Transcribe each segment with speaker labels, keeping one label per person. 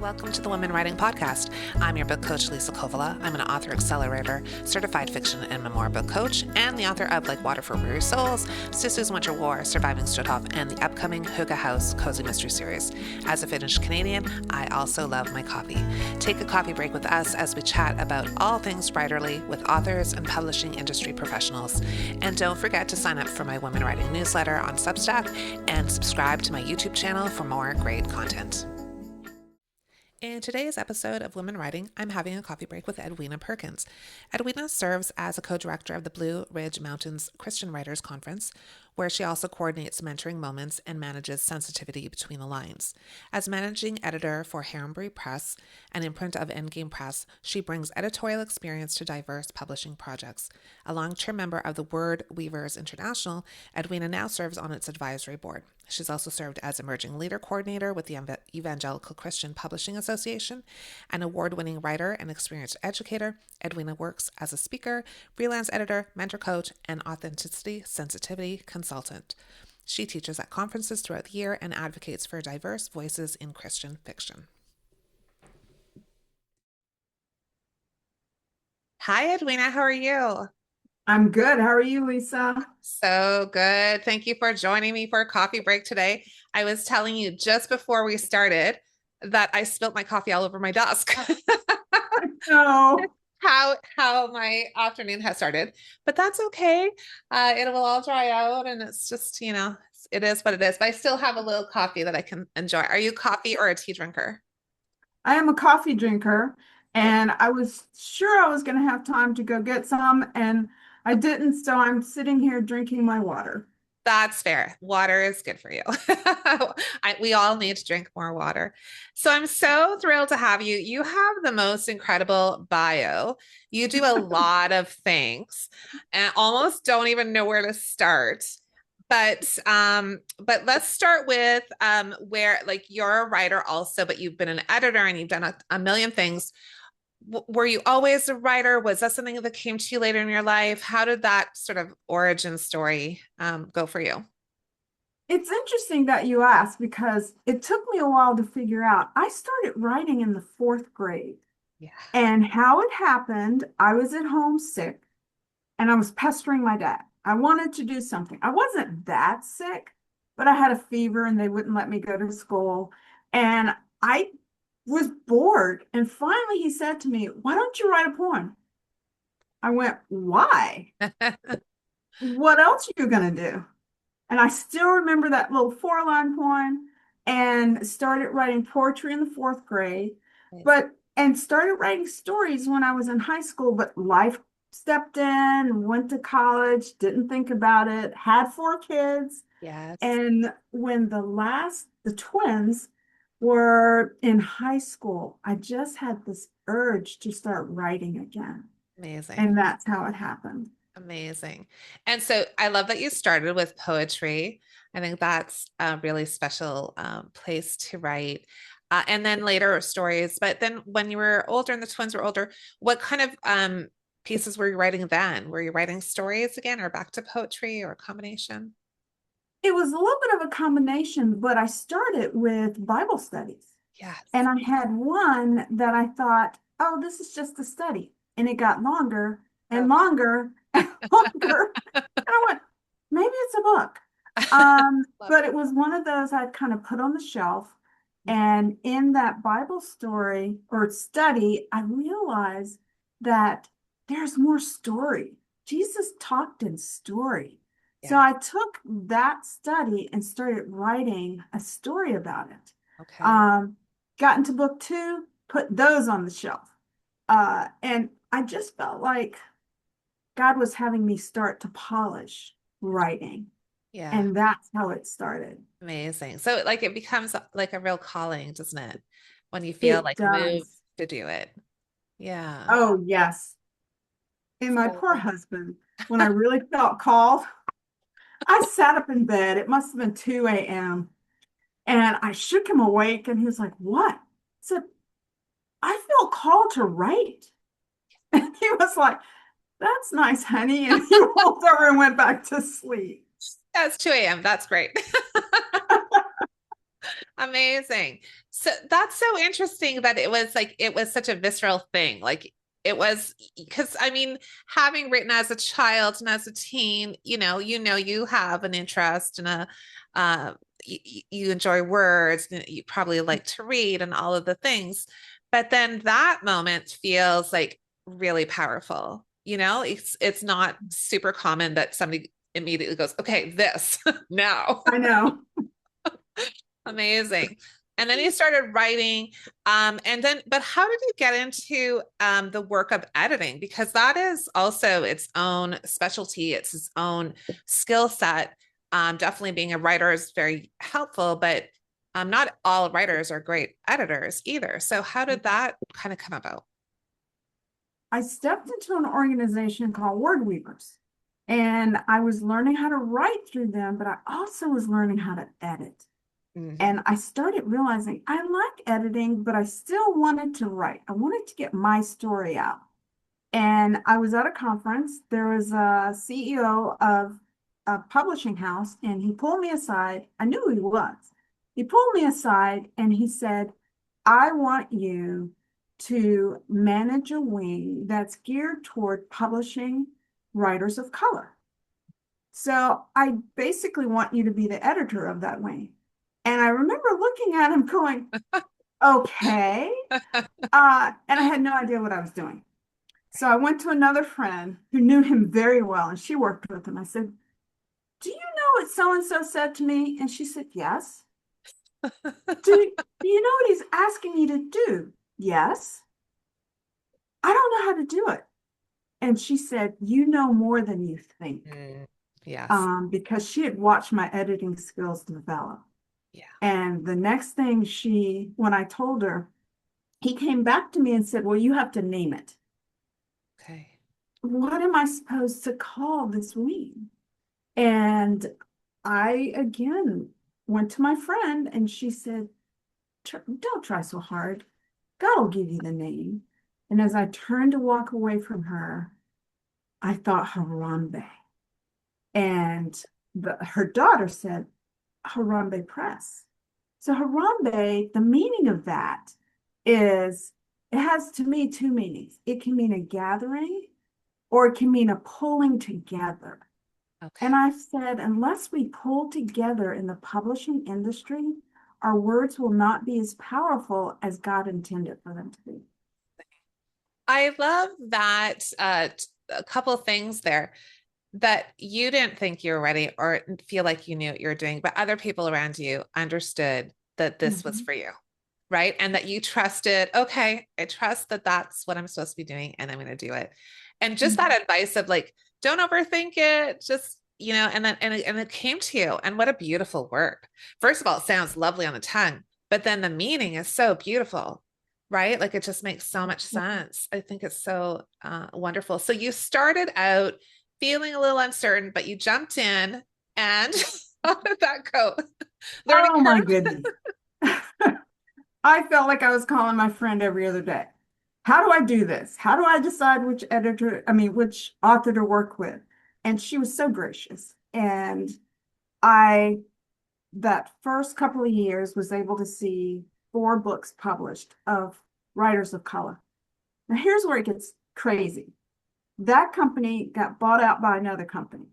Speaker 1: Welcome to the Women Writing Podcast. I'm your book coach, Liisa Kovala. I'm an author accelerator, certified fiction and memoir book coach, and the author of Like Water for Weary Souls, Sister's Winter War, Surviving Struthoff, and the upcoming Hygge House Cozy Mystery Series. As a Finnish Canadian, I also love my coffee. Take a coffee break with us as we chat about all things writerly with authors and publishing industry professionals. And don't forget to sign up for my Women Writing newsletter on Substack and subscribe to my YouTube channel for more great content. In today's episode of Women Writing, I'm having a coffee break with Edwina Perkins. Edwina serves as a co-director of the Blue Ridge Mountains Christian Writers Conference, where she also coordinates mentoring moments and manages sensitivity between the lines. As managing editor for Harambee Press, an imprint of Endgame Press, she brings editorial experience to diverse publishing projects. A long-term member of the Word Weavers International, Edwina now serves on its advisory board. She's also served as Emerging Leader Coordinator with the Evangelical Christian Publishing Association. An award-winning writer and experienced educator, Edwina works as a speaker, freelance editor, mentor coach, and authenticity sensitivity consultant. She teaches at conferences throughout the year and advocates for diverse voices in Christian fiction. Hi, Edwina. How are you?
Speaker 2: I'm good. How are you, Liisa?
Speaker 1: So good. Thank you for joining me for a coffee break today. I was telling you just before we started that I spilt my coffee all over my desk.
Speaker 2: No.
Speaker 1: How my afternoon has started, but that's okay. It will all dry out, and it's just, it is what it is. But I still have a little coffee that I can enjoy. Are you a coffee or a tea drinker?
Speaker 2: I am a coffee drinker, and I was sure I was going to have time to go get some, and I didn't, so I'm sitting here drinking my water.
Speaker 1: That's fair. Water is good for you. We all need to drink more water. So I'm so thrilled to have you. You have the most incredible bio. You do a lot of things and almost don't even know where to start. But let's start with where, like, you're a writer also, but you've been an editor and you've done a million things. Were you always a writer? Was that something that came to you later in your life? How did that sort of origin story go for you?
Speaker 2: It's interesting that you asked because it took me a while to figure out. I started writing in the fourth grade,
Speaker 1: Yeah.
Speaker 2: and how it happened, I was at home sick and I was pestering my dad. I wanted to do something. I wasn't that sick, but I had a fever and they wouldn't let me go to school. And I was bored. And finally he said to me, "Why don't you write a poem?" I went, "Why? What else are you going to do?" And I still remember that little 4-line poem and started writing poetry in the fourth grade, and started writing stories when I was in high school, but life stepped in, went to college, didn't think about it, had 4 kids.
Speaker 1: Yes.
Speaker 2: And when the twins were in high school, I just had this urge to start writing again.
Speaker 1: Amazing.
Speaker 2: And that's how it happened.
Speaker 1: Amazing. And so I love that you started with poetry. I think that's a really special place to write. And then later stories. But then when you were older and the twins were older, what kind of pieces were you writing then? Were you writing stories again or back to poetry or a combination?
Speaker 2: It was a little bit of a combination, but I started with Bible studies.
Speaker 1: Yes.
Speaker 2: And I had one that I thought, oh, this is just a study. And it got longer and longer and longer. And I went, maybe it's a book. But it was one of those I'd kind of put on the shelf. And in that Bible story or study, I realized that there's more story. Jesus talked in story.
Speaker 1: Yeah.
Speaker 2: So I took that study and started writing a story about it.
Speaker 1: Okay.
Speaker 2: Got into book 2, put those on the shelf. And I just felt like God was having me start to polish writing.
Speaker 1: Yeah.
Speaker 2: And that's how it started.
Speaker 1: Amazing. So like it becomes like a real calling, doesn't it? When you feel like moved to do it. Yeah.
Speaker 2: Oh, yes. And my poor husband, when I really felt called, I sat up in bed. It must have been 2 a.m. And I shook him awake and he was like, "What?" I said, "I feel called to write." And he was like, "That's nice, honey." And he rolled over and went back to sleep.
Speaker 1: That's 2 a.m. That's great. Amazing. So that's so interesting that it was such a visceral thing. Like it was because I mean, having written as a child and as a teen, you have an interest and a you enjoy words, and you probably like to read and all of the things. But then that moment feels like really powerful. It's not super common that somebody immediately goes, okay, this now.
Speaker 2: I know.
Speaker 1: Amazing. And then you started writing. But how did you get into the work of editing? Because that is also its own specialty, it's its own skill set. Definitely being a writer is very helpful, but not all writers are great editors either. So how did that kind of come about?
Speaker 2: I stepped into an organization called Word Weavers, and I was learning how to write through them, but I also was learning how to edit.
Speaker 1: Mhm.
Speaker 2: And I started realizing I like editing, but I still wanted to write. I wanted to get my story out. And I was at a conference. There was a CEO of a publishing house, and he pulled me aside. I knew who he was. He pulled me aside and he said, I want you to manage a wing that's geared toward publishing writers of color. So I basically want you to be the editor of that wing. And I remember looking at him going, okay. And I had no idea what I was doing. So I went to another friend who knew him very well, and she worked with him. I said, do you know what so and so said to me? And she said, yes. Do you know what he's asking me to do? Yes. I don't know how to do it. And she said, you know more than you think.
Speaker 1: Mm, yes.
Speaker 2: Because she had watched my editing skills develop.
Speaker 1: Yeah.
Speaker 2: And the next thing when I told her, he came back to me and said, well, you have to name it.
Speaker 1: Okay.
Speaker 2: What am I supposed to call this weed? And I again went to my friend and she said, don't try so hard. God will give you the name. And as I turned to walk away from her, I thought Harambee. And her daughter said, Harambee Press. So Harambee, the meaning of that is, it has to me two meanings. It can mean a gathering or it can mean a pulling together. And
Speaker 1: Okay.
Speaker 2: I've said, unless we pull together in the publishing industry, our words will not be as powerful as God intended for them to be.
Speaker 1: I love that a couple of things there that you didn't think you were ready or feel like you knew what you were doing, but other people around you understood that this was
Speaker 2: Mhm.
Speaker 1: for you, right? And that you trusted, okay, I trust that that's what I'm supposed to be doing and I'm going to do it. And just
Speaker 2: Mhm.
Speaker 1: that advice of like, don't overthink it, just, and it came to you. And what a beautiful word. First of all, it sounds lovely on the tongue, but then the meaning is so beautiful, right? Like it just makes so much sense. I think it's so wonderful. So you started out feeling a little uncertain, but you jumped in and how did that go? Learning
Speaker 2: Oh my
Speaker 1: curve?
Speaker 2: goodness. I felt like I was calling my friend every other day. How do I do this? How do I decide which author to work with? And she was so gracious. And I, that first couple of years, was able to see 4 books published of writers of color. Now, here's where it gets crazy. That company got bought out by another company.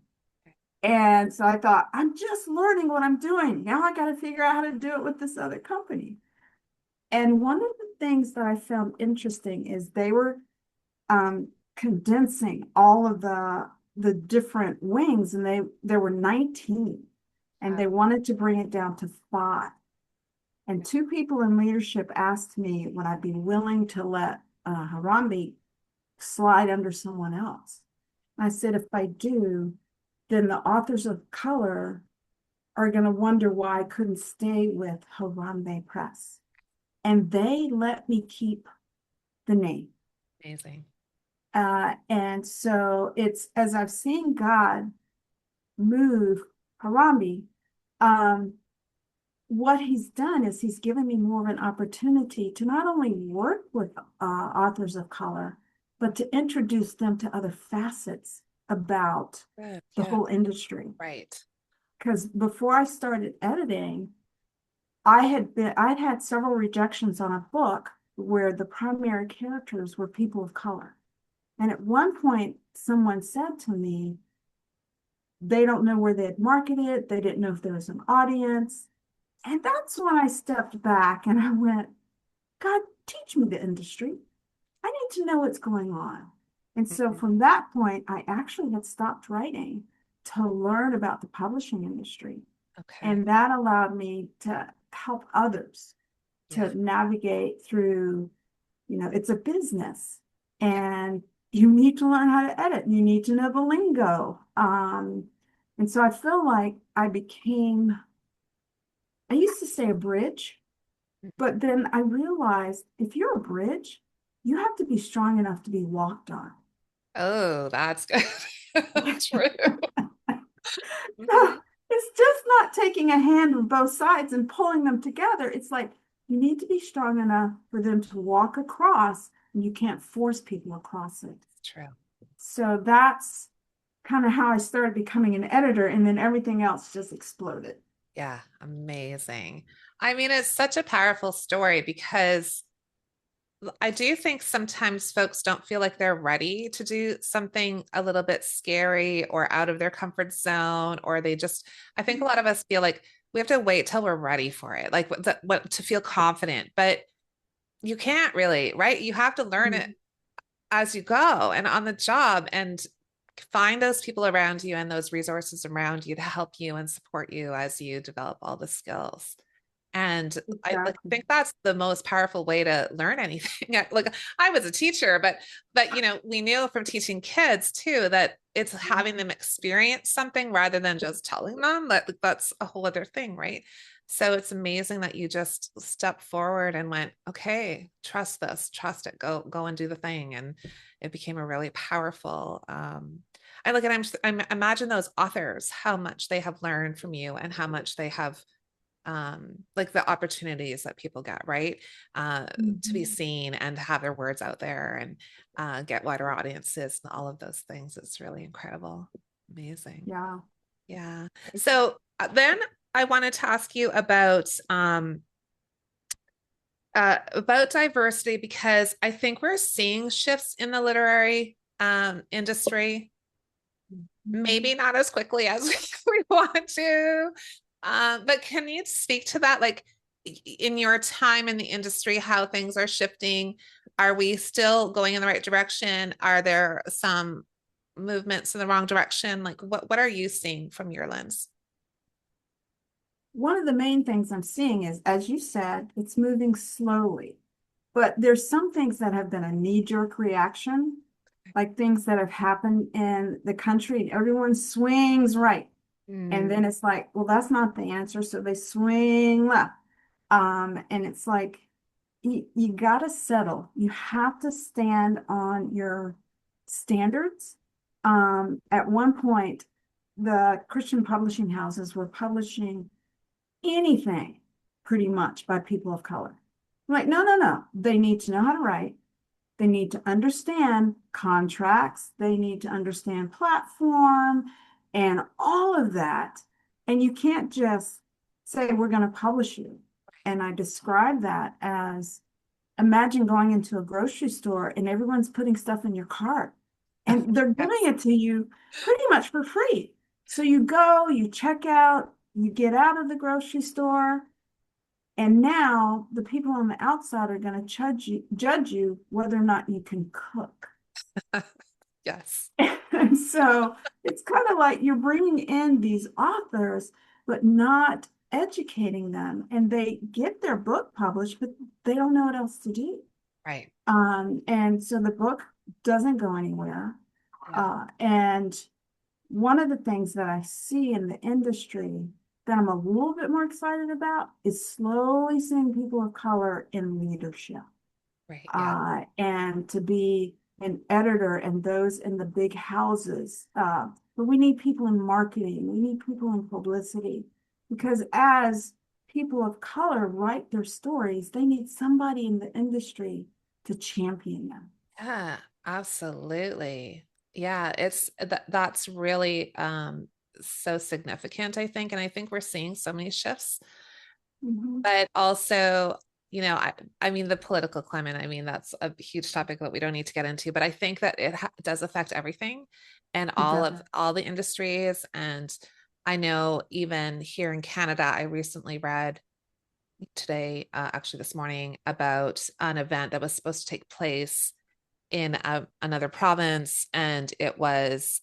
Speaker 2: And so I thought, I'm just learning what I'm doing. Now I got to figure out how to do it with this other company. And one of the things that I found interesting is they were condensing all of the different wings, and there were 19, and they wanted to bring it down to 5. And 2 people in leadership asked me would I be willing to let Harambee slide under someone else. I said, if I do, then the authors of color are going to wonder why I couldn't stay with Harambee Press. And they let me keep the name.
Speaker 1: Amazing.
Speaker 2: And so it's as I've seen God move Harambee, um, what he's done is he's given me more of an opportunity to not only work with authors of color, but to introduce them to other facets about
Speaker 1: Good.
Speaker 2: the
Speaker 1: Yeah.
Speaker 2: whole industry.
Speaker 1: Right.
Speaker 2: Because before I started editing, I'd had several rejections on a book where the primary characters were people of color. And at one point, someone said to me, they don't know where they'd market it. They didn't know if there was an audience. And that's when I stepped back and I went, God, teach me the industry. I need to know what's going on. And so
Speaker 1: Mhm.
Speaker 2: from that point, I actually had stopped writing to learn about the publishing industry.
Speaker 1: Okay.
Speaker 2: And that allowed me to help others
Speaker 1: Yeah.
Speaker 2: to navigate through, it's a business
Speaker 1: Yeah.
Speaker 2: and you need to learn how to edit. You need to know the lingo. And so I feel like I used to say a bridge, but then I realized if you're a bridge, you have to be strong enough to be walked on.
Speaker 1: Oh, that's good. True.
Speaker 2: So
Speaker 1: Mhm.
Speaker 2: it's just not taking a hand on both sides and pulling them together. It's like you need to be strong enough for them to walk across, and you can't force people across it.
Speaker 1: True.
Speaker 2: So that's kind of how I started becoming an editor, and then everything else just exploded.
Speaker 1: Yeah, amazing. I mean, it's such a powerful story because I do think sometimes folks don't feel like they're ready to do something a little bit scary or out of their comfort zone, or I think a lot of us feel like we have to wait till we're ready for it, like what to feel confident, but you can't really, right? You have to learn it
Speaker 2: Mhm.
Speaker 1: as you go and on the job and find those people around you and those resources around you to help you and support you as you develop all the skills. And I
Speaker 2: Exactly.
Speaker 1: think that's the most powerful way to learn anything. Like I was a teacher, but we knew from teaching kids too that it's having them experience something rather than just telling them that's a whole other thing, right? So it's amazing that you just stepped forward and went, okay, trust this, trust it, go and do the thing. And it became a really powerful I look at I'm imagine those authors, how much they have learned from you and how much they have like the opportunities that people get, right? Uh, to be
Speaker 2: Mhm.
Speaker 1: seen and have their words out there and get wider audiences and all of those things. It's really incredible. Amazing.
Speaker 2: Yeah.
Speaker 1: Yeah. So then I wanted to ask you about diversity because I think we're seeing shifts in the literary industry, maybe not as quickly as we want to. But can you speak to that, like in your time in the industry, how things are shifting? Are we still going in the right direction? Are there some movements in the wrong direction? Like what are you seeing from your lens?
Speaker 2: One of the main things I'm seeing is, as you said, it's moving slowly. But there's some things that have been a knee-jerk reaction, like things that have happened in the country. Everyone swings right. And
Speaker 1: Mm,
Speaker 2: then it's like, well, that's not the answer. So they swing left. And it's like, you got to settle. You have to stand on your standards. At one point, the Christian publishing houses were publishing anything pretty much by people of color. I'm like, no, no, no. They need to know how to write. They need to understand contracts. They need to understand platform and all of that. And you can't just say, we're going to publish you. And I describe that as imagine going into a grocery store and everyone's putting stuff in your cart and they're giving
Speaker 1: yes.
Speaker 2: it to you pretty much for free. So you go, you check out, you get out of the grocery store, and now the people on the outside are going to judge you whether or not you can cook.
Speaker 1: Yes.
Speaker 2: And so it's kind of like you're bringing in these authors, but not educating them. And they get their book published, but they don't know what else to do.
Speaker 1: Right.
Speaker 2: And so the book doesn't go anywhere.
Speaker 1: Yeah.
Speaker 2: And one of the things that I see in the industry that I'm a little bit more excited about is slowly seeing people of color in leadership.
Speaker 1: Right. Yeah.
Speaker 2: And to be an editor and those in the big houses. But we need people in marketing, we need people in publicity, because as people of color write their stories, they need somebody in the industry to champion them.
Speaker 1: Yeah, absolutely. Yeah, that's really so significant, I think. And I think we're seeing so many shifts
Speaker 2: Mhm.
Speaker 1: but also, I mean, the political climate, I mean, that's a huge topic that we don't need to get into, but I think that it does affect everything and
Speaker 2: It
Speaker 1: all
Speaker 2: does.
Speaker 1: of all the industries. And I know even here in Canada, I recently read today, actually this morning, about an event that was supposed to take place in another province, and it was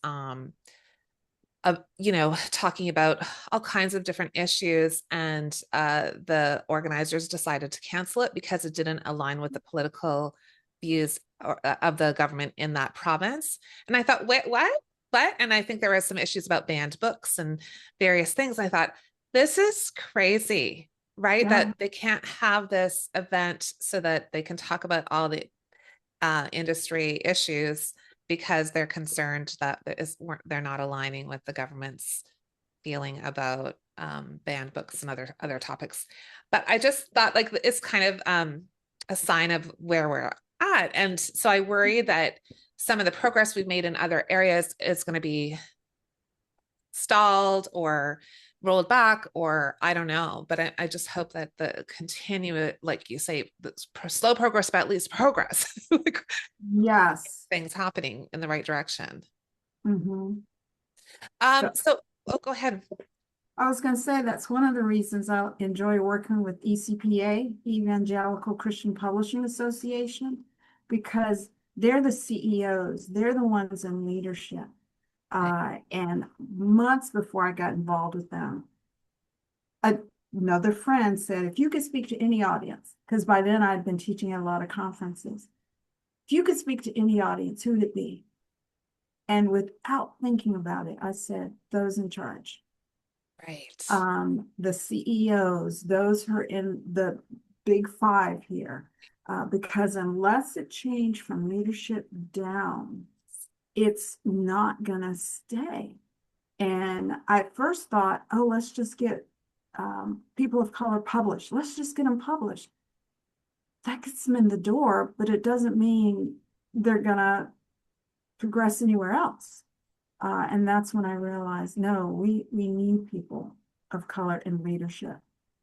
Speaker 1: talking about all kinds of different issues, and the organizers decided to cancel it because it didn't align with the political views of the government in that province. And I thought, wait, what? What? And I think there were some issues about banned books and various things. I thought, this is crazy, right?
Speaker 2: Yeah.
Speaker 1: That they can't have this event so that they can talk about all the industry issues because they're concerned that they're not aligning with the government's feeling about banned books and other topics. But I just thought like it's kind of a sign of where we're at, and so I worry that some of the progress we've made in other areas is going to be stalled or rolled back, or I don't know. But I just hope that the continue, like you say, the slow progress, but at least progress, like
Speaker 2: Yes.
Speaker 1: things happening in the right direction.
Speaker 2: Hmm.
Speaker 1: So oh, go ahead.
Speaker 2: I was going to say that's one of the reasons I enjoy working with ECPA, Evangelical Christian Publishing Association, because they're the CEOs, they're the ones in leadership. And months before I got involved with them, another friend said, if you could speak to any audience, because by then I'd been teaching at a lot of conferences, if you could speak to any audience, who would it be? And without thinking about it, I said, those in charge.
Speaker 1: Right.
Speaker 2: The CEOs, those who are in the big five here, because unless it changed from leadership down, it's not going to stay. And I first thought, oh, let's just get people of color published. Let's just get them published. That gets them in the door, but it doesn't mean they're going to progress anywhere else. And that's when I realized, no, we need people of color in leadership.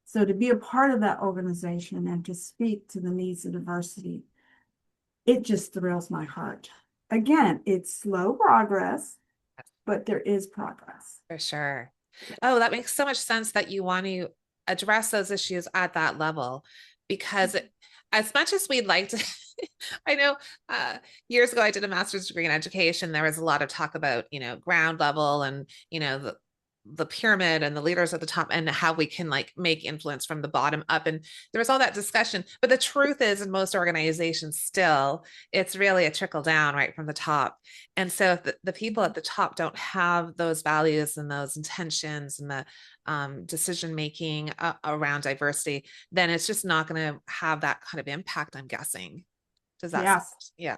Speaker 2: So to be a part of that organization and to speak to the needs of diversity, it just thrills my heart. Again, it's slow progress, but there is progress.
Speaker 1: For sure. Oh, that makes so much sense that you want to address those issues at that level because as much as we'd like to, I know years ago I did a master's degree in education. There was a lot of talk about, ground level and, the pyramid and the leaders at the top and how we can like make influence from the bottom up. And there was all that discussion. But the truth is, in most organizations, still, it's really a trickle down right from the top. And so if the people at the top don't have those values and those intentions and the decision making around diversity, then it's just not going to have that kind of impact, I'm guessing. Does that sound?
Speaker 2: Yes,
Speaker 1: Yeah.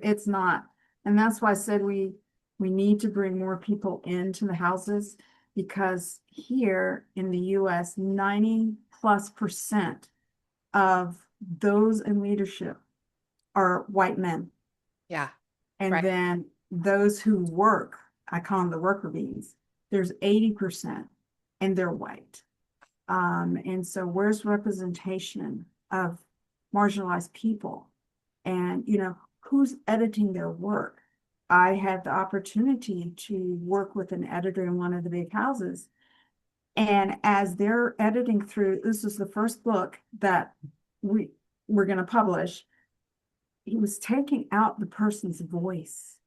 Speaker 2: it's not. And that's why I said we need to bring more people into the houses because here in the US, 90+% of those in leadership are white men.
Speaker 1: Yeah.
Speaker 2: And
Speaker 1: Right.
Speaker 2: then those who work, I call them the worker bees, there's 80% and they're white. And so where's representation of marginalized people? And, who's editing their work? I had the opportunity to work with an editor in one of the big houses. And as they're editing through, this was the first book that we were going to publish, he was taking out the person's voice.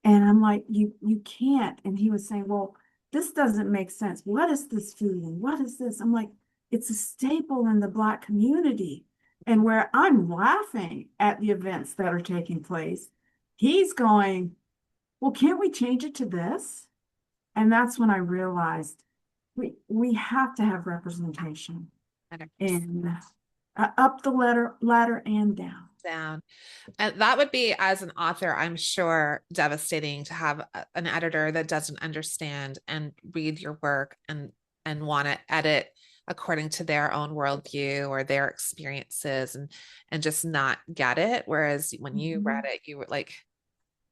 Speaker 2: And I'm like, you can't. And he was saying, well, this doesn't make sense. What is this food? And what is this? I'm like, it's a staple in the Black community. And where I'm laughing at the events that are taking place, he's going, well, can't we change it to this? And that's when I realized we have to have representation
Speaker 1: 100%.
Speaker 2: in up the ladder and down.
Speaker 1: Down. And that would be, as an author, I'm sure, devastating to have an editor that doesn't understand and read your work and want to edit according to their own worldview or their experiences and just not get it. Whereas when you read
Speaker 2: Mhm.
Speaker 1: it, you were like,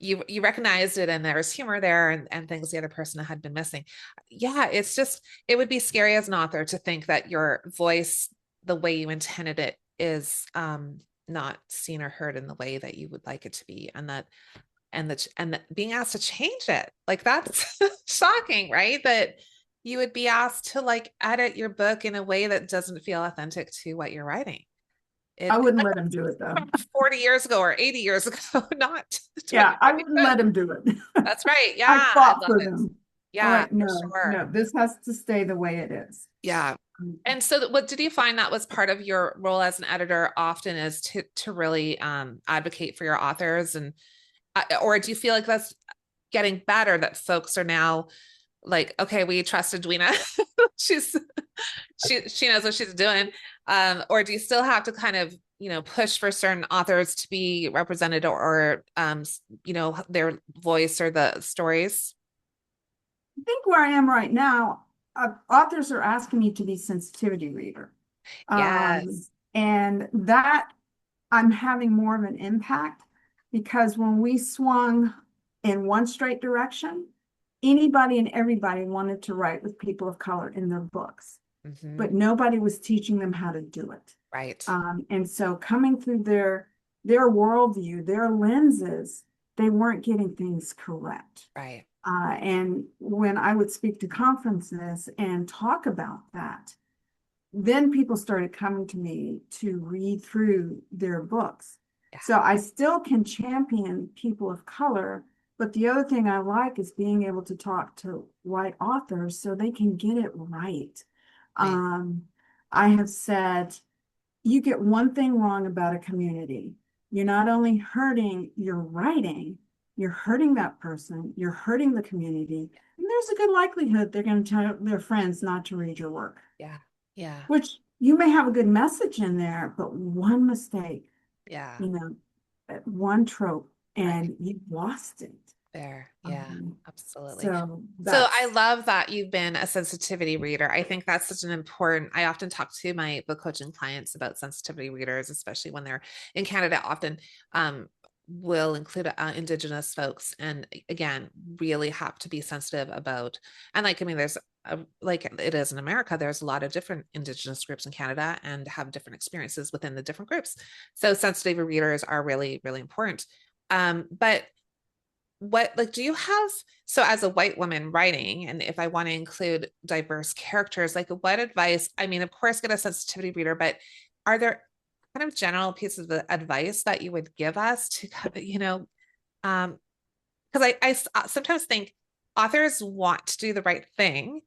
Speaker 1: you recognized it and there was humor there and things the other person had been missing. Yeah, it's just it would be scary as an author to think that your voice, the way you intended it, is not seen or heard in the way that you would like it to be, and that being asked to change it, like that's shocking, right? That you would be asked to like edit your book in a way that doesn't feel authentic to what you're writing.
Speaker 2: I
Speaker 1: It
Speaker 2: wouldn't let him do it though.
Speaker 1: from 40 years ago or 80 years ago, not
Speaker 2: Yeah, I wouldn't
Speaker 1: 2025.
Speaker 2: let him do it.
Speaker 1: That's right. Yeah,
Speaker 2: I
Speaker 1: I
Speaker 2: fought
Speaker 1: love
Speaker 2: for
Speaker 1: it.
Speaker 2: them. I'm
Speaker 1: Yeah,
Speaker 2: like,
Speaker 1: for
Speaker 2: no,
Speaker 1: sure.
Speaker 2: no, this has to stay the way it is.
Speaker 1: Yeah.
Speaker 2: Um,
Speaker 1: And so what did you find that was part of your role as an editor often is to really advocate for your authors, and or do you feel like that's getting better, that folks are now like, okay, we trust Edwina. she's she knows what she's doing. Or do you still have to kind of, push for certain authors to be represented, or their voice or the stories?
Speaker 2: I think where I am right now, authors are asking me to be sensitivity reader.
Speaker 1: Yes.
Speaker 2: And that I'm having more of an impact because when we swung in one straight direction, anybody and everybody wanted to write with people of color in their books,
Speaker 1: Hmm.
Speaker 2: but nobody was teaching them how to do it.
Speaker 1: Right.
Speaker 2: And so coming through their worldview, their lenses, they weren't getting things correct.
Speaker 1: Right.
Speaker 2: And when I would speak to conferences and talk about that, then people started coming to me to read through their books.
Speaker 1: Yeah.
Speaker 2: So I still can champion people of color, but the other thing I like is being able to talk to white authors so they can get it right.
Speaker 1: Right.
Speaker 2: Um, I have said, you get one thing wrong about a community, you're not only hurting your writing, you're hurting that person, you're hurting the community, and there's a good likelihood they're going to tell their friends not to read your work,
Speaker 1: Yeah. Yeah.
Speaker 2: which you may have a good message in there, but one mistake,
Speaker 1: Yeah.
Speaker 2: you know, one trope,
Speaker 1: Right.
Speaker 2: and you've lost it.
Speaker 1: There. Yeah.
Speaker 2: Um,
Speaker 1: Absolutely.
Speaker 2: so
Speaker 1: So I
Speaker 2: that's,
Speaker 1: love that you've been a sensitivity reader. I think that's such an important, I often talk to my book coaching clients about sensitivity readers, especially when they're in Canada, often will include Indigenous folks. And again, really have to be sensitive about, and like, I mean, like it is in America, there's a lot of different Indigenous groups in Canada and have different experiences within the different groups. So sensitivity readers are really, really important. But what like do you have, so as a white woman writing, and if I want to include diverse characters, like what advice, I mean, of course get a sensitivity reader, but are there kind of general pieces of advice that you would give us to um because I sometimes think authors want to do the right thing,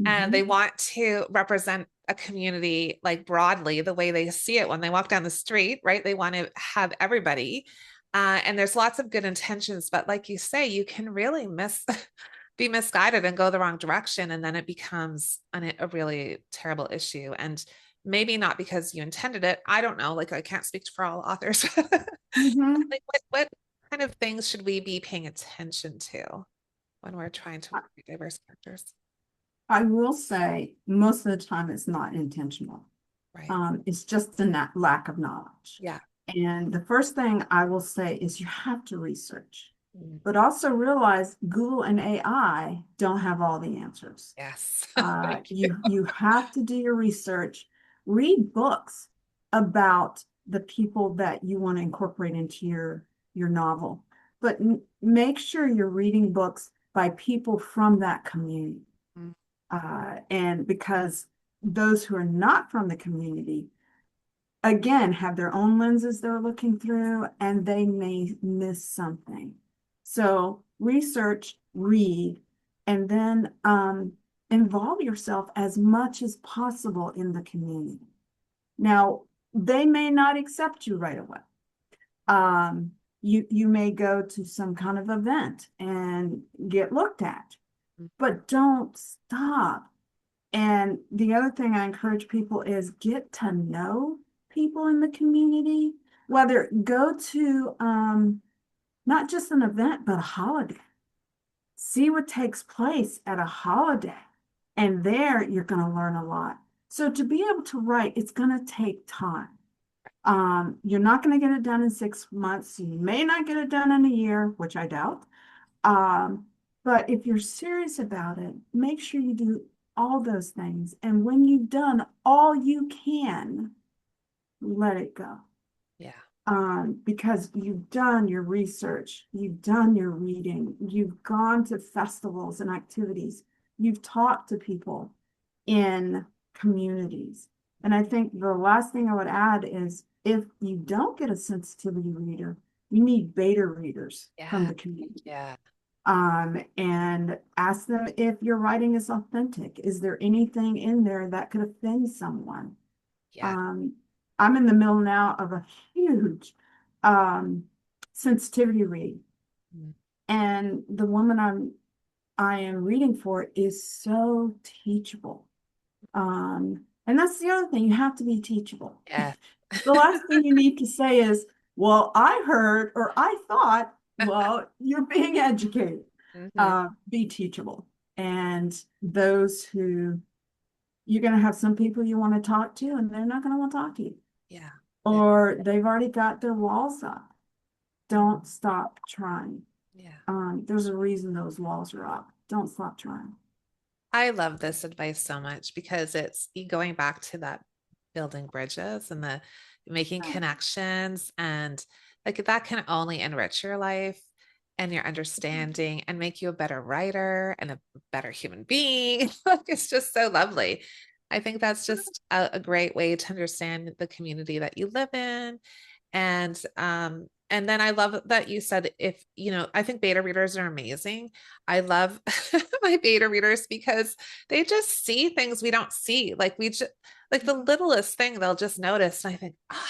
Speaker 1: and they
Speaker 2: mhm.
Speaker 1: want to represent a community like broadly the way they see it when they walk down the street, right? They want to have everybody. And there's lots of good intentions, but like you say, you can really be misguided and go the wrong direction, and then it becomes a really terrible issue. And maybe not because you intended it. I don't know. Like I can't speak for all authors.
Speaker 2: Mhm.
Speaker 1: Like what kind of things should we be paying attention to when we're trying to write diverse characters?
Speaker 2: I will say most of the time it's not intentional.
Speaker 1: Right.
Speaker 2: It's just a lack of knowledge.
Speaker 1: Yeah.
Speaker 2: And the first thing I will say is you have to research,
Speaker 1: Mm.
Speaker 2: but also realize Google and AI don't have all the answers.
Speaker 1: Yes. Thank you.
Speaker 2: You have to do your research, read books about the people that you want to incorporate into your novel, but make sure you're reading books by people from that community.
Speaker 1: Mm.
Speaker 2: And because those who are not from the community, again, have their own lenses they're looking through, and they may miss something. So research, read, and then involve yourself as much as possible in the community. Now, they may not accept you right away. Um, you may go to some kind of event and get looked at,
Speaker 1: Mm.
Speaker 2: but don't stop. And the other thing I encourage people is get to know people in the community, whether go to not just an event, but a holiday. See what takes place at a holiday. And there you're going to learn a lot. So to be able to write, it's going to take time. You're not going to get it done in 6 months. You may not get it done in a year, which I doubt. Um, but if you're serious about it, make sure you do all those things. And when you've done all you can, let it go.
Speaker 1: Yeah.
Speaker 2: Because you've done your research, you've done your reading, you've gone to festivals and activities, you've talked to people in communities. And I think the last thing I would add is if you don't get a sensitivity reader, you need beta readers from
Speaker 1: Yeah.
Speaker 2: the community.
Speaker 1: Yeah.
Speaker 2: And ask them if your writing is authentic. Is there anything in there that could offend someone?
Speaker 1: Yeah.
Speaker 2: Um, I'm in the middle now of a huge sensitivity read,
Speaker 1: Mm.
Speaker 2: and the woman I am reading for is so teachable. And that's the other thing, you have to be teachable.
Speaker 1: Yeah.
Speaker 2: The last thing you need to say is, well, I heard or I thought, well, you're being educated.
Speaker 1: Hmm.
Speaker 2: Be teachable. And those who you're going to have some people you want to talk to, and they're not going to want to talk to you,
Speaker 1: Yeah. Yeah.
Speaker 2: or they've already got their walls up. Don't stop trying.
Speaker 1: Yeah.
Speaker 2: There's a reason those walls are up. Don't stop trying.
Speaker 1: I love this advice so much because it's going back to that building bridges and the making
Speaker 2: Right.
Speaker 1: connections, and like that can only enrich your life and your
Speaker 2: Mhm.
Speaker 1: understanding and make you a better writer and a better human being. Like, it's just so lovely. I think that's just a great way to understand the community that you live in. And then I love that you said, if, I think beta readers are amazing. I love my beta readers because they just see things we don't see. Like we just, like the littlest thing they'll just notice. And I think, oh,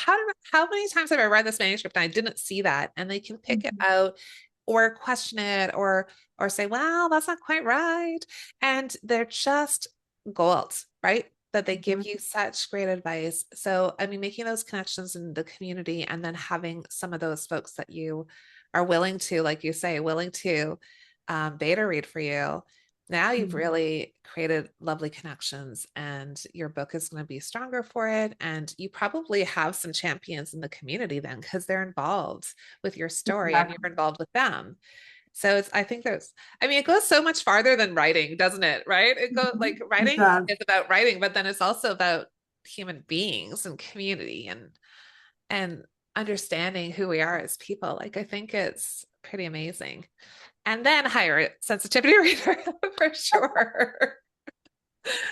Speaker 1: how many times have I read this manuscript and I didn't see that? And they can pick it
Speaker 2: Mhm.
Speaker 1: out or question it or say, well, that's not quite right. And they're just gold, right? That they give
Speaker 2: Mhm.
Speaker 1: you such great advice. So, I mean, making those connections in the community and then having some of those folks that you are willing to, like you say, willing to beta read for you. Now you've
Speaker 2: Mhm.
Speaker 1: really created lovely connections, and your book is going to be stronger for it. And you probably have some champions in the community then because they're involved with your story and
Speaker 2: Exactly.
Speaker 1: you're involved with them. So I think I mean, it goes so much farther than writing, doesn't it? Right? It goes
Speaker 2: Mhm.
Speaker 1: like
Speaker 2: It
Speaker 1: writing
Speaker 2: does.
Speaker 1: is about writing, but then it's also about human beings and community and understanding who we are as people. Like, I think it's pretty amazing. And then hire a sensitivity reader for sure.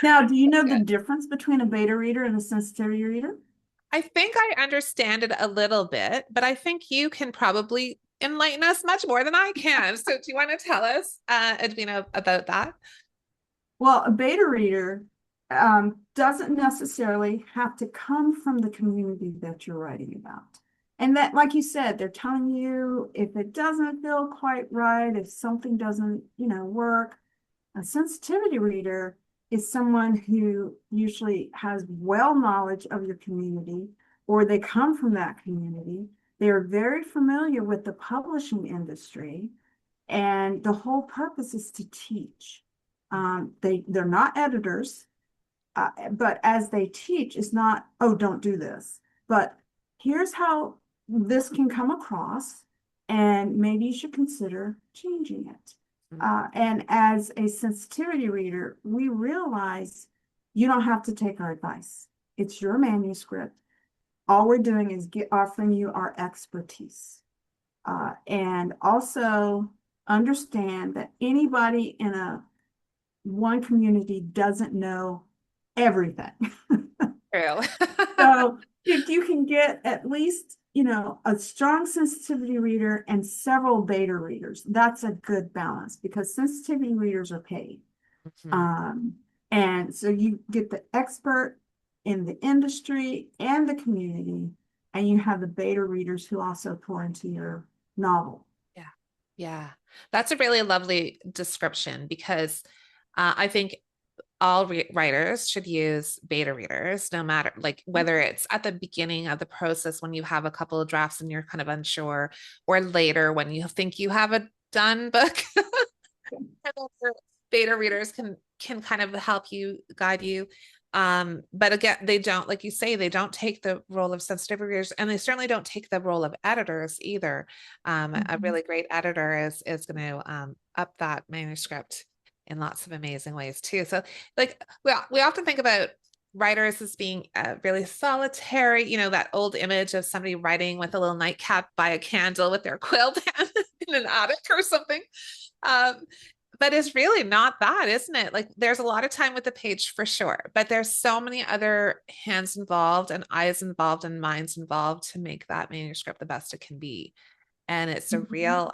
Speaker 2: Now, do you know the difference between a beta reader and a sensitivity reader?
Speaker 1: I think I understand it a little bit, but I think you can probably enlighten us much more than I can. So do you want to tell us, Edwina, about that?
Speaker 2: Well, a beta reader doesn't necessarily have to come from the community that you're writing about. And that, like you said, they're telling you if it doesn't feel quite right, if something doesn't, work. A sensitivity reader is someone who usually has well knowledge of your community, or they come from that community. They're very familiar with the publishing industry, and the whole purpose is to teach. They're not editors, but as they teach, it's not, oh, don't do this, but here's how this can come across, and maybe you should consider changing it. And as a sensitivity reader, we realize you don't have to take our advice. It's your manuscript. All we're doing is offering you our expertise. And also understand that anybody in a one community doesn't know everything.
Speaker 1: True.
Speaker 2: So if you can get at least, a strong sensitivity reader and several beta readers, that's a good balance because sensitivity readers are paid.
Speaker 1: Mhm.
Speaker 2: Um, and so you get the expert in the industry and the community, and you have the beta readers who also pour into your novel.
Speaker 1: Yeah. Yeah. That's a really lovely description because I think all writers should use beta readers, no matter like whether it's at the beginning of the process when you have a couple of drafts and you're kind of unsure, or later when you think you have a done book. Beta readers can kind of help you, guide you. But again, they don't, like you say, they don't take the role of sensitive readers, and they certainly don't take the role of editors either. A
Speaker 2: Mhm.
Speaker 1: really great editor is going to up that manuscript in lots of amazing ways too. So, like we often think about writers as being really solitary, you know, that old image of somebody writing with a little nightcap by a candle with their quill pen in an attic or something. Um, but it's really not that, isn't it? Like there's a lot of time with the page for sure, but there's so many other hands involved and eyes involved and minds involved to make that manuscript the best it can be. And it's a
Speaker 2: Mhm.
Speaker 1: real,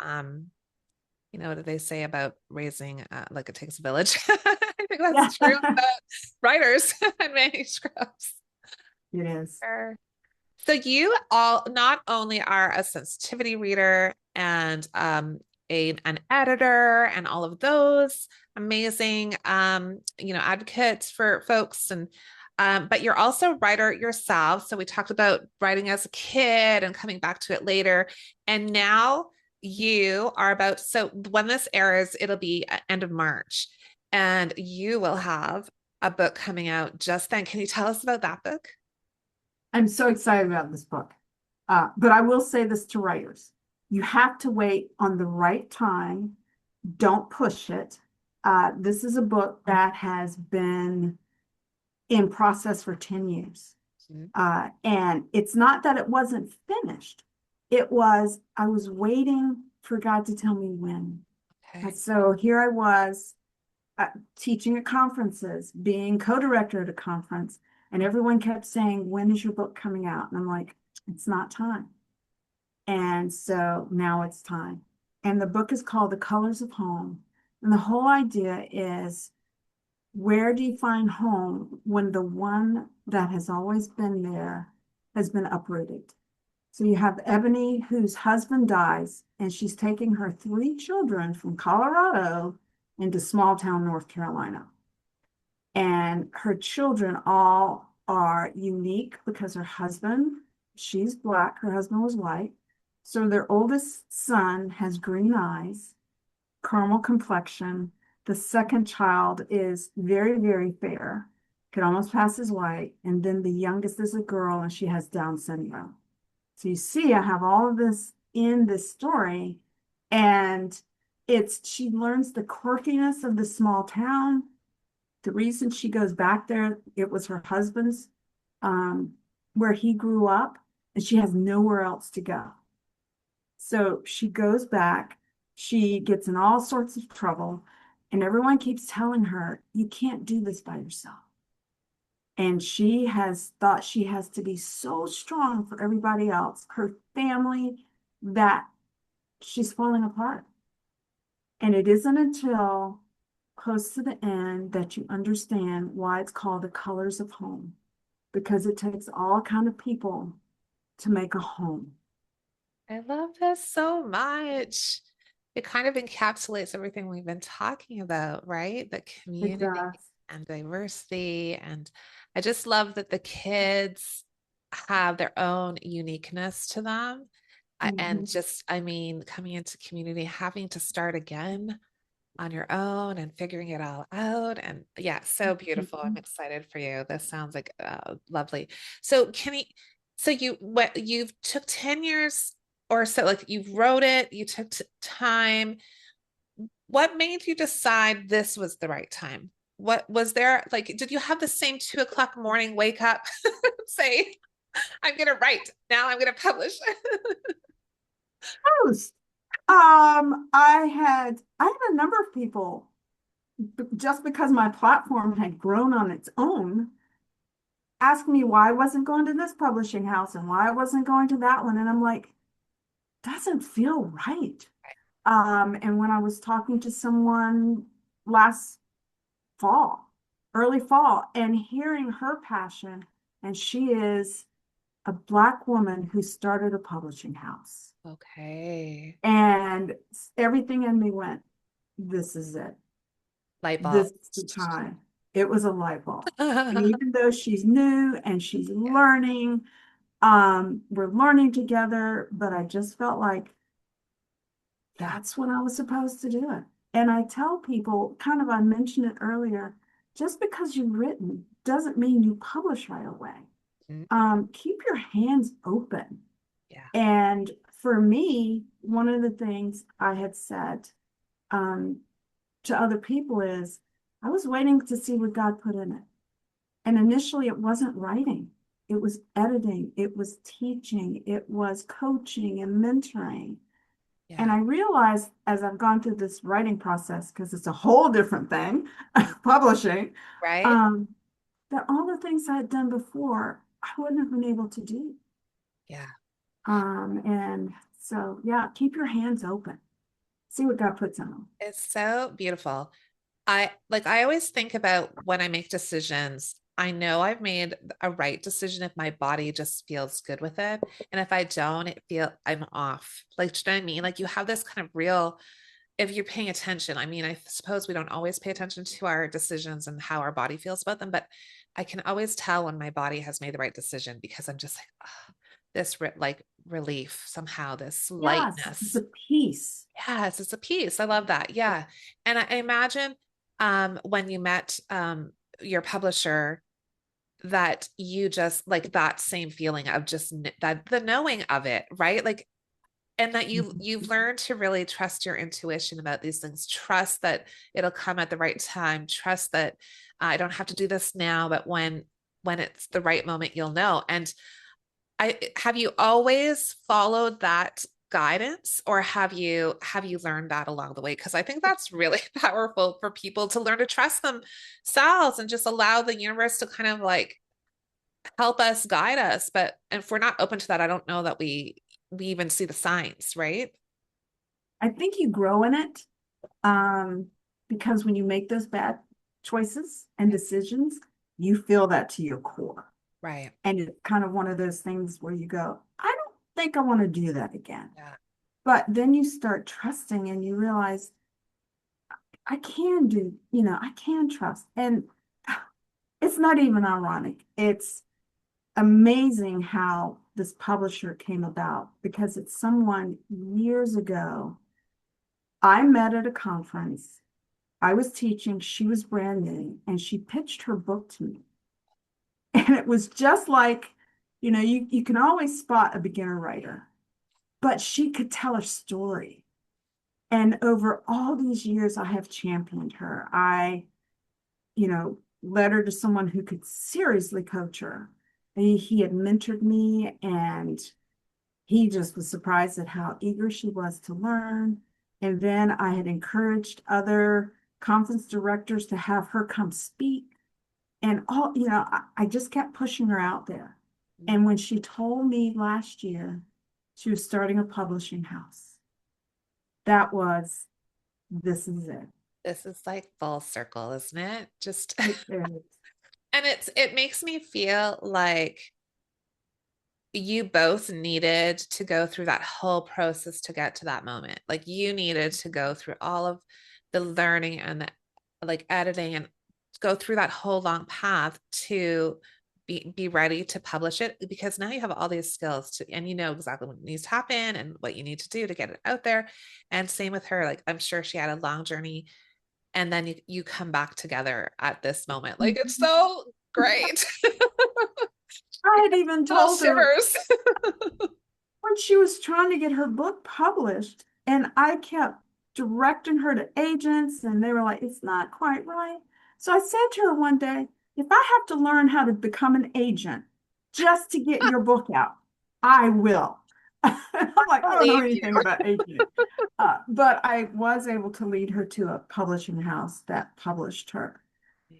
Speaker 1: you know, what do they say about raising, like it takes a village? I think
Speaker 2: Yeah,
Speaker 1: that's true about writers and manuscripts.
Speaker 2: it is.
Speaker 1: Sure. So you all not only are a sensitivity reader and an editor and all of those amazing you know advocates for folks and but you're also a writer yourself. So we talked about writing as a kid and coming back to it later. And now you are about, so when this airs, it'll be end of March, and you will have a book coming out just then. Can you tell us about that book?
Speaker 2: I'm so excited about this book. But I will say this to writers. You have to wait on the right time. Don't push it. This is a book that has been in process for 10 years.
Speaker 1: Mhm.
Speaker 2: And it's not that it wasn't finished. It was, I was waiting for God to tell me when. And
Speaker 1: Okay.
Speaker 2: so here I was teaching at conferences, being co-director at a conference, and everyone kept saying, when is your book coming out? And I'm like, it's not time. And so now it's time. And the book is called The Colors of Home. And the whole idea is, where do you find home when the one that has always been there has been uprooted? So you have Ebony, whose husband dies, and she's taking her three children from Colorado into small town North Carolina. And her children all are unique because her husband, she's Black, her husband was white. So their oldest son has green eyes, caramel complexion. The second child is very, very fair, could almost pass as white. And then the youngest is a girl and she has Down syndrome. So you see, I have all of this in this story. And she learns the quirkiness of the small town. The reason she goes back there, it was her husband's, um, where he grew up, and she has nowhere else to go. So she goes back, she gets in all sorts of trouble, and everyone keeps telling her, you can't do this by yourself. And she has thought she has to be so strong for everybody else, her family, that she's falling apart. And it isn't until close to the end that you understand why it's called The Colors of Home, because it takes all kind of people to make a home.
Speaker 1: I love this so much. It kind of encapsulates everything we've been talking about, right? The
Speaker 2: It
Speaker 1: community
Speaker 2: does.
Speaker 1: and diversity. And I just love that the kids have their own uniqueness to them. And
Speaker 2: Mhm.
Speaker 1: just, I mean, coming into community, having to start again on your own and figuring it all out. And yeah, so beautiful. I'm
Speaker 2: Mhm.
Speaker 1: excited for you. This sounds like lovely. So can you, so you've took 10 years or so, like you wrote it, you took time. What made you decide this was the right time? What was there, like, did you have the same 2 o'clock morning wake up, say, I'm gonna write, now I'm gonna publish?
Speaker 2: Post. I had a number of people, just because my platform had grown on its own, ask me why I wasn't going to this publishing house and why I wasn't going to that one. And I'm like, doesn't feel right. And when I was talking to someone last fall, early fall, and hearing her passion, and she is a Black woman who started a publishing house.
Speaker 1: Okay.
Speaker 2: And everything in me went, this is it.
Speaker 1: Light bulb.
Speaker 2: This is the time. It was a light bulb. And even though she's new and she's learning, we're learning together, but I just felt like that's when I was supposed to do it. And I tell people, kind of, I mentioned it earlier, just because you've written doesn't mean you publish right away.
Speaker 1: Mhm.
Speaker 2: Keep your hands open.
Speaker 1: Yeah.
Speaker 2: And for me, one of the things I had said um, to other people is I was waiting to see what God put in it. And initially, it wasn't writing, it was editing, it was teaching, it was coaching and mentoring. And
Speaker 1: Yeah.
Speaker 2: I realized as I've gone through this writing process, because it's a whole different thing, publishing,
Speaker 1: Right.
Speaker 2: um, that all the things I had done before, I wouldn't have been able to do.
Speaker 1: Yeah.
Speaker 2: And so, yeah, keep your hands open. See what God puts in them.
Speaker 1: It's so beautiful. I always think about when I make decisions, I know I've made a right decision if my body just feels good with it. And if I don't, I'm off. Like, do you know what I mean? Like you have this kind of real, if you're paying attention, I mean, I suppose we don't always pay attention to our decisions and how our body feels about them, but I can always tell when my body has made the right decision because I'm just like, "Ah, this like relief somehow, this
Speaker 2: Yes, it's
Speaker 1: lightness."
Speaker 2: a peace.
Speaker 1: Yes, it's a piece. I love that. Yeah. And I imagine when you met your publisher that you just like that same feeling of just that the knowing of it, right? Like and that you've learned to really trust your intuition about these things. Trust that it'll come at the right time. Trust that I don't have to do this now, but when it's the right moment, you'll know. And I have you always followed that guidance or have you learned that along the way? Because I think that's really powerful for people to learn to trust themselves and just allow the universe to kind of like help us guide us. But if we're not open to that, I don't know that we even see the signs, right?
Speaker 2: I think you grow in it um, because when you make those bad choices and decisions, you feel that to your core.
Speaker 1: Right.
Speaker 2: And it's kind of one of those things where you go, I don't think I want to do that again.
Speaker 1: Yeah.
Speaker 2: But then you start trusting and you realize I can do, I can trust. And it's not even ironic. It's amazing how this publisher came about because it's someone years ago I met at a conference. I was teaching, she was brand new, and she pitched her book to me. And it was just like, you can always spot a beginner writer, but she could tell a story. And over all these years, I have championed her. Led her to someone who could seriously coach her. He had mentored me, and he just was surprised at how eager she was to learn. And then I had encouraged other conference directors to have her come speak. And I just kept pushing her out there. And when she told me last year she was starting a publishing house, that was, this is it.
Speaker 1: This is like full circle, isn't it? Just
Speaker 2: It is.
Speaker 1: and it makes me feel like you both needed to go through that whole process to get to that moment. Like you needed to go through all of the learning and the like editing and go through that whole long path to be ready to publish it because now you have all these skills to and you know exactly what needs to happen and what you need to do to get it out there. And same with her. Like I'm sure she had a long journey and then you come back together at this moment. Like it's so great.
Speaker 2: I had even
Speaker 1: Little
Speaker 2: told her
Speaker 1: shivers.
Speaker 2: when she was trying to get her book published, and I kept directing her to agents, and they were like, it's not quite right. So I said to her one day, if I have to learn how to become an agent just to get your book out, I will. I'm like, I don't know
Speaker 1: Believe you.
Speaker 2: anything about aging. But I was able to lead her to a publishing house that published her.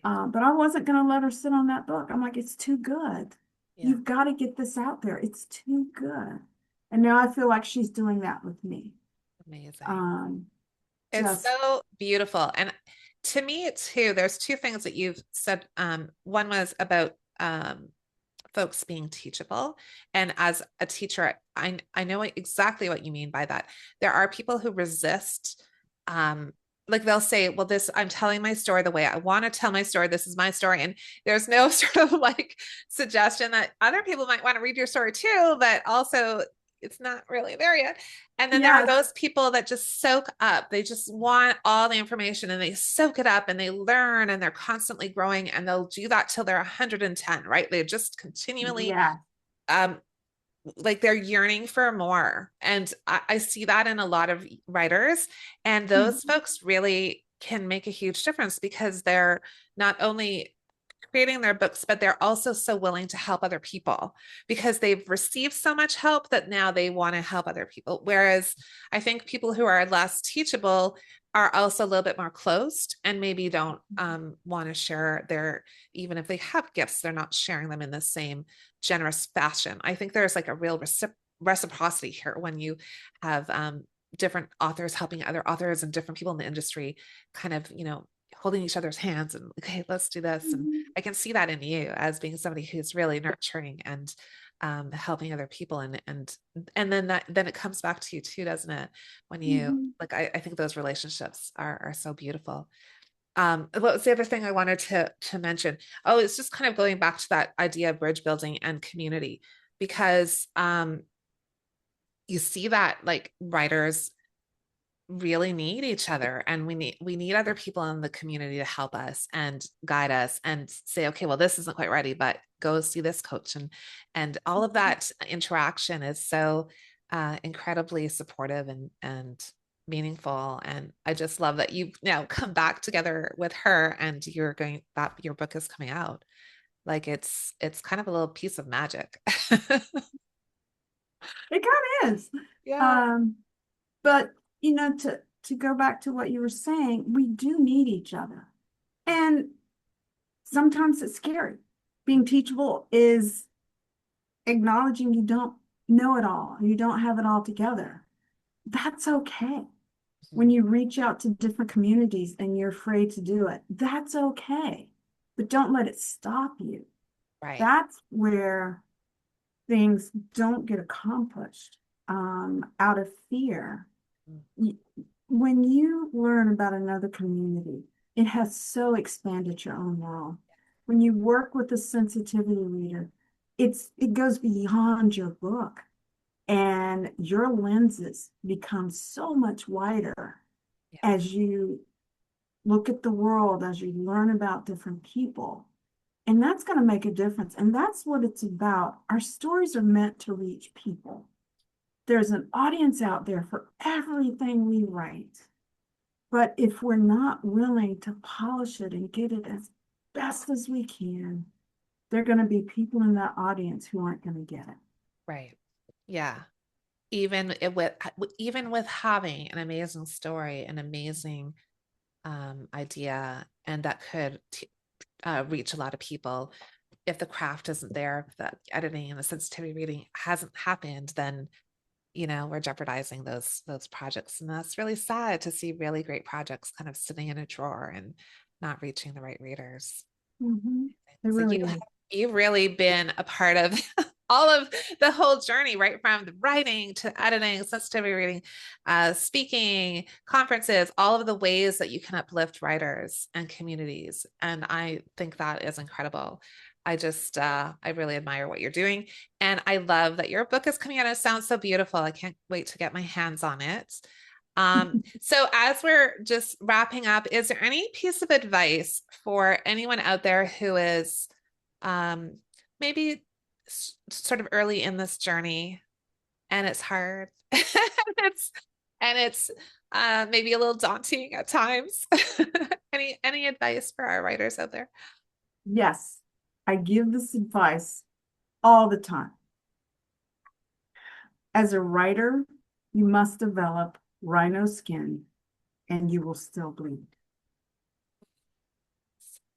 Speaker 2: But I wasn't going to let her sit on that book. I'm like, it's too good.
Speaker 1: Yeah,
Speaker 2: You've got to get this out there. It's too good. And now I feel like she's doing that with me.
Speaker 1: amazing.
Speaker 2: Um,
Speaker 1: It's
Speaker 2: just
Speaker 1: so beautiful. And to me too, there's two things that you've said. One was about folks being teachable. And as a teacher, I know exactly what you mean by that. There are people who resist like they'll say, well, this I'm telling my story the way I want to tell my story. This is my story. And there's no sort of like suggestion that other people might want to read your story too, but also it's not really there yet. And then there are
Speaker 2: Yes.
Speaker 1: those people that just soak up. They just want all the information and they soak it up and they learn and they're constantly growing, and they'll do that till they're 110, right? They're just continually
Speaker 2: Yeah.
Speaker 1: um like they're yearning for more. And I see that in a lot of writers. And those
Speaker 2: Mhm.
Speaker 1: folks really can make a huge difference because they're not only creating their books, but they're also so willing to help other people because they've received so much help that now they want to help other people. Whereas I think people who are less teachable are also a little bit more closed and maybe don't want to share their, even if they have gifts, they're not sharing them in the same generous fashion. I think there's like a real reciprocity here when you have different authors helping other authors and different people in the industry kind of, holding each other's hands and, okay, let's do this. And
Speaker 2: Mhm.
Speaker 1: I can see that in you as being somebody who's really nurturing and helping other people. And then it comes back to you too, doesn't it? When you
Speaker 2: Mhm.
Speaker 1: like, I think those relationships are so beautiful. What was the other thing I wanted to mention? Oh, it's just kind of going back to that idea of bridge building and community, because you see that like writers really need each other, and we need other people in the community to help us and guide us and say, okay, well, this isn't quite ready, but go see this coach. And all of that interaction is so incredibly supportive and meaningful. And I just love that you've now come back together with her and that your book is coming out. Like it's kind of a little piece of magic.
Speaker 2: It kind of is.
Speaker 1: Yeah.
Speaker 2: Um, but to go back to what you were saying, we do need each other. And sometimes it's scary. Being teachable is acknowledging you don't know it all, you don't have it all together. That's okay. When you reach out to different communities and you're afraid to do it, that's okay. But don't let it stop you.
Speaker 1: Right.
Speaker 2: That's where things don't get accomplished out of fear. When you learn about another community, it has so expanded your own world. When you work with a sensitivity reader, it goes beyond your book, and your lenses become so much wider
Speaker 1: Yeah.
Speaker 2: as you look at the world, as you learn about different people. And that's going to make a difference. And that's what it's about. Our stories are meant to reach people. There's an audience out there for everything we write. But if we're not willing to polish it and get it as best as we can, there are going to be people in that audience who aren't going to get it.
Speaker 1: Right. Yeah. Even with having an amazing story, an amazing idea, and that could reach a lot of people. If the craft isn't there, if the editing and the sensitivity reading hasn't happened, then we're jeopardizing those projects, and that's really sad to see really great projects kind of sitting in a drawer and not reaching the right readers.
Speaker 2: Mhm. It
Speaker 1: So
Speaker 2: really is.
Speaker 1: you've really been a part of all of the whole journey, right from the writing to editing, sensitivity reading, speaking, conferences, all of the ways that you can uplift writers and communities. And I think that is incredible. I really admire what you're doing. And I love that your book is coming out. It sounds so beautiful. I can't wait to get my hands on it. So as we're just wrapping up, is there any piece of advice for anyone out there who is um, maybe sort of early in this journey and it's hard and it's maybe a little daunting at times? Any advice for our writers out there?
Speaker 2: Yes, I give this advice all the time. As a writer, you must develop rhino skin and you will still bleed.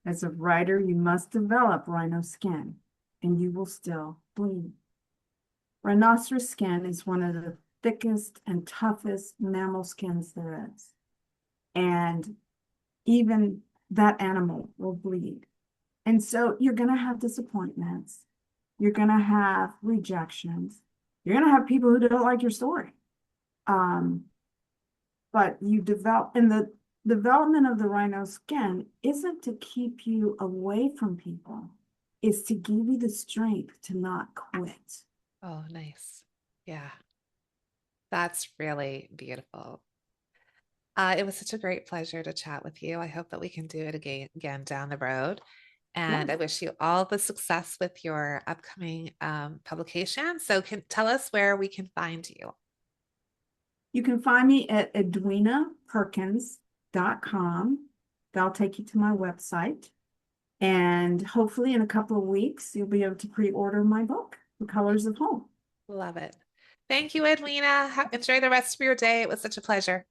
Speaker 2: As a writer, you must develop rhino skin and you will still bleed. Rhinoceros skin is one of the thickest and toughest mammal skins there is. And even that animal will bleed. And so you're going to have disappointments. You're going to have rejections. You're going to have people who don't like your story. Um, but you develop, and the development of the rhino skin isn't to keep you away from people, it's to give you the strength to not quit.
Speaker 1: Oh, nice. Yeah. That's really beautiful. It was such a great pleasure to chat with you. I hope that we can do it again down the road. And I
Speaker 2: Yes.
Speaker 1: wish you all the success with your upcoming publication. So, can tell us where we can find you.
Speaker 2: You can find me at edwinaperkins.com. That'll take you to my website. And hopefully in a couple of weeks, you'll be able to pre-order my book, The Colors of Home.
Speaker 1: Love it. Thank you, Edwina. Enjoy the rest of your day. It was such a pleasure.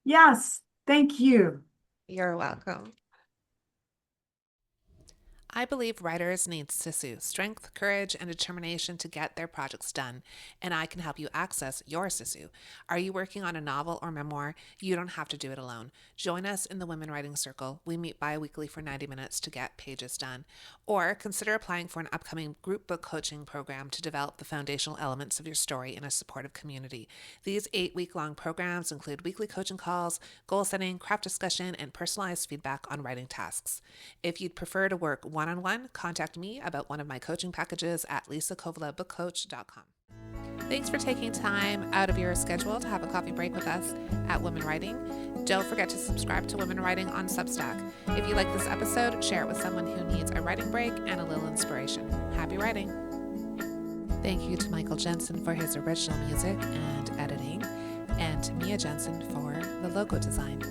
Speaker 2: Yes, thank you.
Speaker 1: You're welcome. I believe writers need sisu, strength, courage, and determination to get their projects done, and I can help you access your sisu. Are you working on a novel or memoir? You don't have to do it alone. Join us in the Women Writing Circle. We meet bi-weekly for 90 minutes to get pages done. Or consider applying for an upcoming group book coaching program to develop the foundational elements of your story in a supportive community. These 8-week-long programs include weekly coaching calls, goal setting, craft discussion, and personalized feedback on writing tasks. If you'd prefer to work one-on-one, contact me about one of my coaching packages at lisakovalabookcoach.com. Thanks for taking time out of your schedule to have a coffee break with us at Women Writing. Don't forget to subscribe to Women Writing on Substack. If you like this episode, share it with someone who needs a writing break and a little inspiration. Happy writing! Thank you to Michael Jensen for his original music and editing, and to Mia Jensen for the logo design.